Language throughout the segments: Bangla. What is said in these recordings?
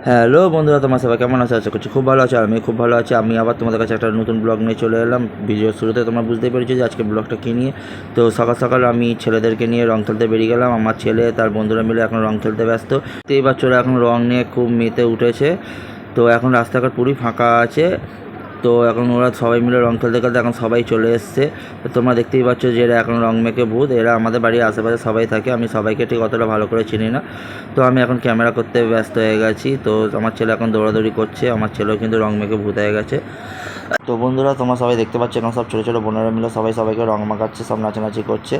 হ্যালো বন্ধুরা, তোমার সবাই কেমন আছে? আশা করছি খুব ভালো আছে। আমি খুব ভালো আছি। আমি আবার তোমাদের কাছে একটা নতুন ব্লগ নিয়ে চলে এলাম। ভিডিওর শুরুতে তোমরা বুঝতেই পেরেছো যে আজকে ব্লগটা কী নিয়ে। তো সকাল সকাল আমি ছেলেদেরকে নিয়ে রং খেলতে বেরিয়ে গেলাম। আমার ছেলে তার বন্ধুরা মিলে এখন রং খেলতে ব্যস্ত। তো এবার চলে এখন রং নিয়ে খুব মেতে উঠেছে। তো এখন রাস্তাঘাট পুরোই ফাঁকা আছে। তো এখন ওরা সবাই মিলে রং খেলতে খেলতে এখন সবাই চলে এসছে। তো তোমরা দেখতেই পাচ্ছ যে এরা এখন রং মেখে ভূত। এরা আমাদের বাড়ির আশেপাশে সবাই থাকে। আমি সবাইকে ঠিক অতটা ভালো করে চিনি না। তো আমি এখন ক্যামেরা করতে ব্যস্ত হয়ে গেছি। তো আমার ছেলে এখন দৌড়াদৌড়ি করছে। আমার ছেলেও কিন্তু রং মেখে ভূত হয়ে গেছে। তো বন্ধুরা, তোমরা সবাই দেখতে পাচ্ছ এখন সব ছোটো ছোটো বোনেরা মিলে সবাইকে রং মাখাচ্ছে, সব নাচানাচি করছে।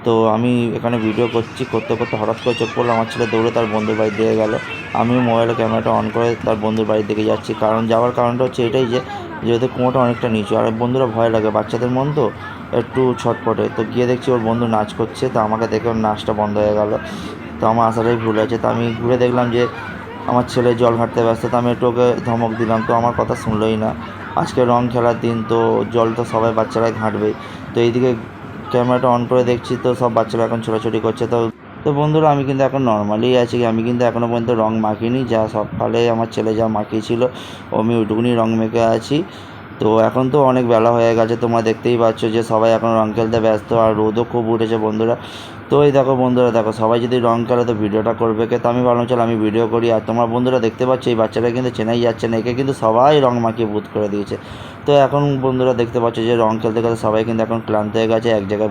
তো আমি এখানে ভিডিও করতে করতে হঠাৎ করে চোখ পড়লো আমার ছেলে দৌড়ে তার বন্ধুর বাড়ি দিয়ে গেল। আমিও মোবাইলে ক্যামেরাটা অন করে তার বন্ধুর বাড়ির দিকে যাচ্ছি। কারণ যাওয়ার কারণটা হচ্ছে এটাই যে যেহেতু কুয়োটা অনেকটা নিচু, আর বন্ধুরা ভয় লাগে, বাচ্চাদের মন তো একটু ছটপটে। তো গিয়ে দেখছি ওর বন্ধু নাচ করছে। তো আমাকে দেখে ওর নাচটা বন্ধ হয়ে গেল। তো আমার আশাটাই ভুল আছে। তো আমি ঘুরে দেখলাম যে আমার ছেলে জল ঘাটতে ব্যস্ত। তো আমি একটু ওকে ধমক দিলাম, তো আমার কথা শুনলোই না। আজকে রং খেলার দিন, তো জল তো সবাই বাচ্চারাই ঘাঁটবেই। তো এইদিকে ক্যামেরাটা অন করে দেখছি তো সব বাচ্চারা এখন ছোটাছুটি করছে। তো বন্ধুরা, আমি কিন্তু এখন নর্মালি আছি। আমি কিন্তু এখনও পর্যন্ত রং মাখিনি। যা সকালে আমার ছেলে যা মাখিয়েছিল আমি ওইটুকুনি রং মেখে আছি। তো এখন তো অনেক বেলা হয়ে গেছে, তোমরা দেখতেই পাচ্ছ যে সবাই এখন রং খেলতে ব্যস্ত, আর রোদও খুব উঠেছে বন্ধুরা। তো এই দেখো বন্ধুরা, দেখো সবাই যদি রং খেলে তো ভিডিওটা করবে কে? তো আমি ভাবলাম চলো আমি ভিডিও করি। আর তোমার বন্ধুরা দেখতে পাচ্ছ এই বাচ্চাটা কিন্তু চেনাই যাচ্ছে না, একে কিন্তু সবাই রং মাখিয়ে ভূত করে দিয়েছে। তো এখন বন্ধুরা দেখতে পাচ্ছ যে রং খেলতে খেলতে সবাই কিন্তু এখন ক্লান্ত হয়ে গেছে, এক জায়গায়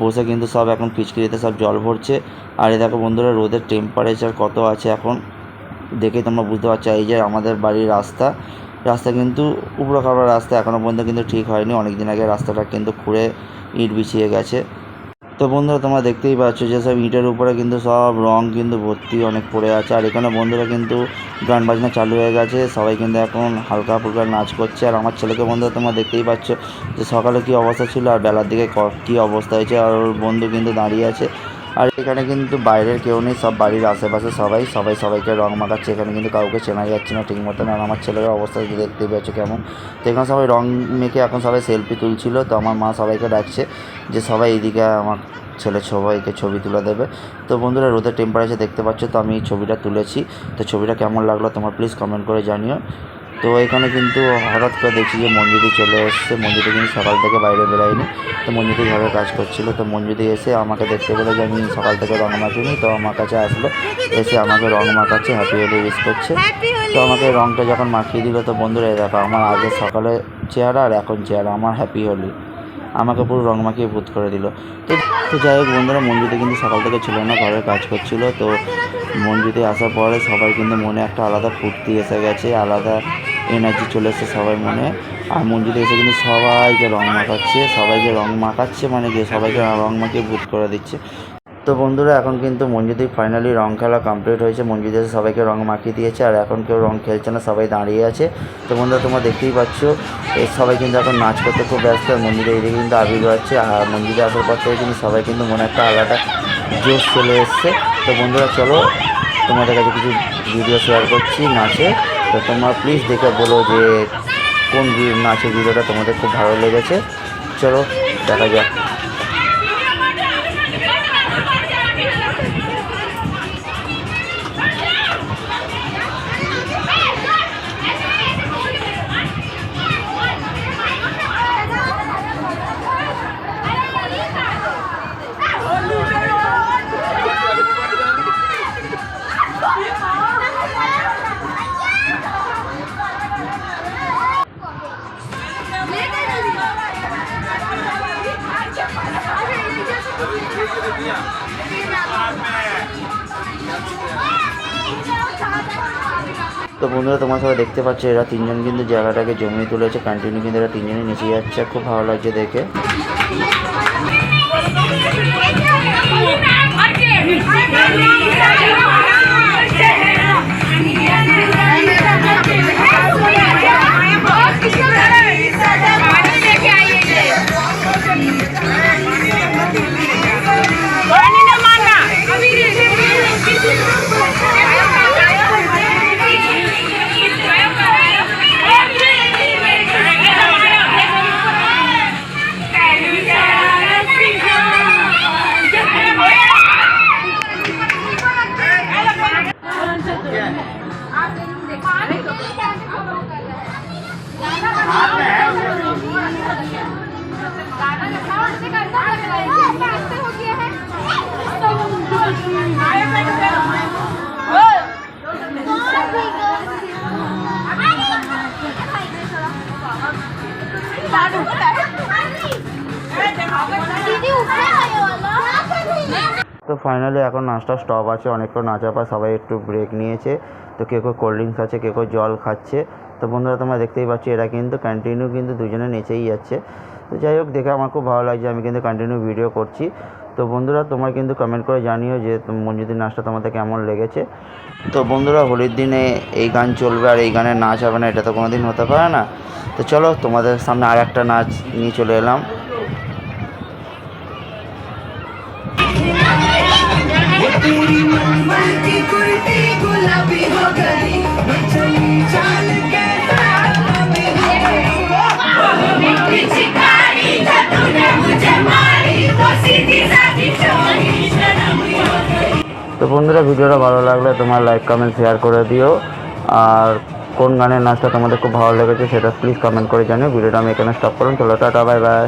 বসে কিন্তু সব এখন পিচকিরিতে সব জল ভরছে। আর এই দেখো বন্ধুরা, রোদের টেম্পারেচার কত আছে এখন দেখে তোমরা বুঝতে পারছো। এই যে আমাদের বাড়ির রাস্তা কিন্তু উপড়া খাবার রাস্তা, এখনও পর্যন্ত কিন্তু ঠিক হয়নি। অনেক দিন আগে রাস্তাটা কিন্তু খুঁড়ে ইট বিছিয়ে গেছে। তো বন্ধুরা, তোমরা দেখতেই পাচ্ছ যে সব ইটের উপরে কিন্তু সব রং কিন্তু ভর্তি অনেক পড়ে আছে। আর এখানে বন্ধুরা কিন্তু গান বাজনা চালু হয়ে গেছে, সবাই কিন্তু এখন হালকা ফুলকা নাচ করছে। আর আমার ছেলেকে বন্ধুরা তোমরা দেখতেই পাচ্ছ যে সকালে কী অবস্থা ছিল আর বেলার দিকে কী অবস্থা হয়েছে। আর ওর বন্ধু কিন্তু দাঁড়িয়ে আছে। আর এখানে কিন্তু বাইরের কেউ নেই, সব বাড়ির আশেপাশে সবাইকে রং মাখাচ্ছে। এখানে কিন্তু কাউকে চেনা যাচ্ছে না ঠিক মতন। আর আমার ছেলের অবস্থা দেখতেই পাচ্ছ কেমন। তো এখানে সবাই রং মেখে এখন সবাই সেলফি তুলছিল। তো আমার মা সবাইকে ডাকছে যে সবাই এইদিকে আমার ছেলে সবাইকে ছবি তুলে দেবে। তো বন্ধুরা, রোদের টেম্পারেচার দেখতে পাচ্ছ। তো আমি এই ছবিটা তুলেছি। তো ছবিটা কেমন লাগলো তোমার প্লিজ কমেন্ট করে জানিও। তো এখানে কিন্তু হঠাৎ করে দেখছি যে মঞ্জুদি চলে এসছে। মঞ্জুদি কিন্তু সকাল থেকে বাইরে বেরায়নি। তো মঞ্জুদি ঘরে কাজ করছিলো। তো মঞ্জুদি এসে আমাকে দেখতে পেলো যে আমি সকাল থেকে রং মাখিনি। তো আমার কাছে আসলো, এসে আমাকে রং মাখাচ্ছে, হ্যাপি হোলি উইশ করছে। তো আমাকে রংটা যখন মাখিয়ে দিল, তো বন্ধুরা দেখো আমার আগে সকালে চেহারা আর এখন চেহারা, আমার হ্যাপি হোলি। আমাকে পুরো রং মাখিয়ে ভূত করে দিল। তো তো যাই হোক বন্ধুরা, মঞ্জুদি কিন্তু সকাল থেকে ছিল না, ঘরে কাজ করছিল। তো মঞ্জুদি আসার পরে সবাই কিন্তু মনে একটা আলাদা ফুর্তি এসে গেছে, আলাদা এনার্জি চলে এসেছে সবাই মনে। আর মঞ্জুদি এসে কিন্তু সবাইকে রং মাখাচ্ছে মানে কি সবাইকে রং মাখিয়ে ভূত করে দিচ্ছে। তো বন্ধুরা, এখন কিন্তু মঞ্জুদি ফাইনালি রং খেলা কমপ্লিট হয়েছে। মঞ্জুদি এসে সবাইকে রং মাখিয়ে দিয়েছে, আর এখন কেউ রং খেলছে না, সবাই দাঁড়িয়ে আছে। তো বন্ধুরা, তোমরা দেখতেই পাচ্ছ সবাই কিন্তু এখন নাচ করতে খুব ব্যস্ত। আর মঞ্জুদি এইদিকে কিন্তু আবির হচ্ছে। আর মঞ্জুদি আসার পর থেকে কিন্তু সবাই কিন্তু মনে একটা আলাদা জোশ চলে এসছে। তো বন্ধুরা চলো, তোমাদের কাছে কিছু ভিডিও শেয়ার করছি নাচে। তো তোমরা প্লিজ দেখে বলো যে কোন নাচের ভিডিওটা তোমাদের খুব ভালো লেগেছে। চলো দেখা যাক। তো বন্ধুরা, তোমার সবাই দেখতে পাচ্ছ এরা তিনজন কিন্তু জায়গাটাকে জমিয়ে তুলেছে, কন্টিনিউ কিন্তু এরা তিনজনই নেচে যাচ্ছে, খুব ভালো লাগছে দেখে। তো ফাইনালি এখন নাচটা স্টপ আছে, অনেকক্ষণ নাচার পর সবাই একটু ব্রেক নিয়েছে। তো কেউ কেউ কোল্ড ড্রিঙ্কস খাচ্ছে, কেউ কেউ জল খাচ্ছে। তো বন্ধুরা তোমরা দেখতেই পাচ্ছ এরা কিন্তু কন্টিনিউ কিন্তু দুজনে নেচেই যাচ্ছে। তো যাই হোক, দেখে আমার খুব ভালো লাগছে, আমি কিন্তু কন্টিনিউ ভিডিও করছি। তো বন্ধুরা তোমরা কিন্তু কমেন্ট করে জানিও যে মঞ্জুদির নাচটা তোমাদের কেমন লেগেছে। তো বন্ধুরা হোলির দিনে এই গান চলবে আর এই গানের নাচ হবে না, এটা তো কোনো দিন হতে পারে না। তো চলো তোমাদের সামনে আর একটা নাচ নিয়ে চলে এলাম। তো বন্ধুরা ভিডিওটা ভালো লাগলে তোমার লাইক কমেন্ট শেয়ার করে দিও। আর কোন গানের নাচটা তোমাদের খুব ভালো লেগেছে সেটা প্লিজ কমেন্ট করে জানিও। ভিডিওটা আমি এখানে স্টপ করুন। চলো টাটা, বাই বাই।